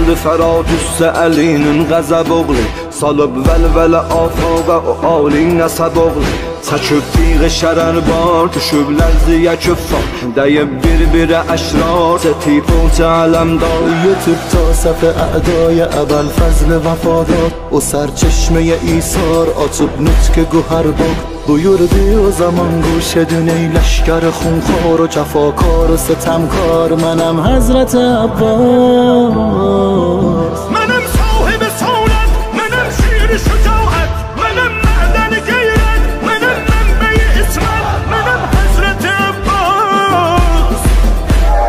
oldu Feratuste elinin qəzəb oğlu Salıb vəlvələ afaqa o alin nəsəb oğlu Çəkib diğə şərər var, düşüb ləzziyə küffar Dəyib bir-birə əşrar, setib o cələmdar یوتیوب تا صف اعدای ابل فضل وفادار و سرچشمه ایثار açıp nutk گوهر باغ buyurdu o zaman گوش دون ای لشکر خونخوار و جفاکار و ستمکار منم حضرت عباس منم صاحب سعادت منم شیر شجاعت منم معدن غیرت منم منبع عصمت منم حضرت عباس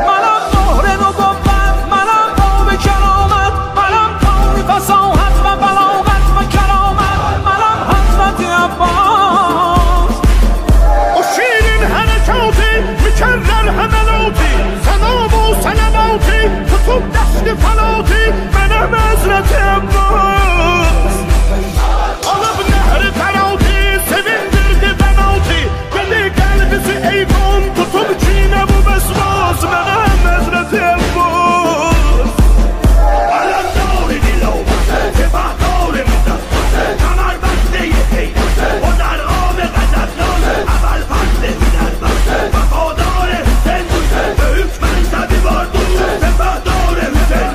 منم مهر نبوت منم باب کرامت منم تاج فصاحت و بلاغت و کرامت منم حضرت عباس o şiirin harekatı mükerrer hemelati sanam o selamati tutup desti falati benim Hazreti Abbas alıp nehri ferati sevindirdi benaltı deli kalbisi eyvan tutup çiğne bu besbaz benim Hazreti Abbas alam dori dilo tebah dori muhtas kamar bende yepeyde o dar ağabey gazaplar aval farklı gidermez vefadar sen büyük mensebi vardı vefadar sen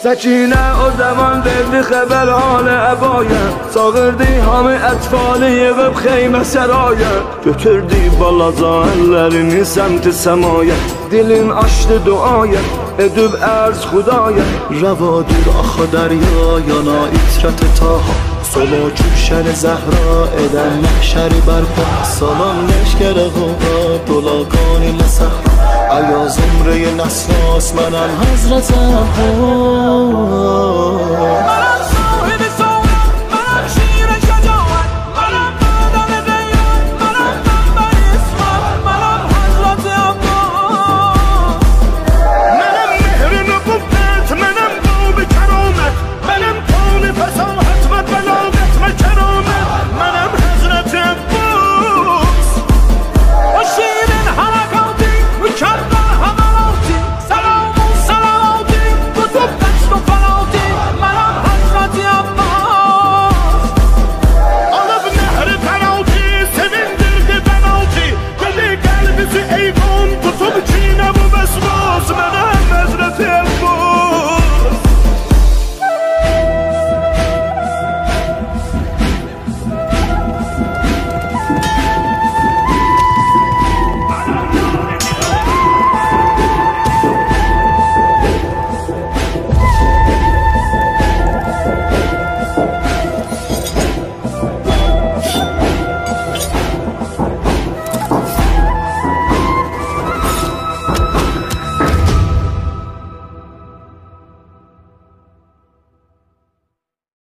Səkinə o zaman verdi xəbər halə əbaya Çağırdı hamı ətfalı yığıb xeymə səraya Götürdü balaca əllərini səmti səmaya Dilin açdı duaya edib ərz xudaya روادر آخا دریا یانا اطرت تاها سلا کشن زهرا ادن محشر برپا سلام لشکر غوغا دلاغانی لسحرا ایا زمره نسلاس منم حضرت عباس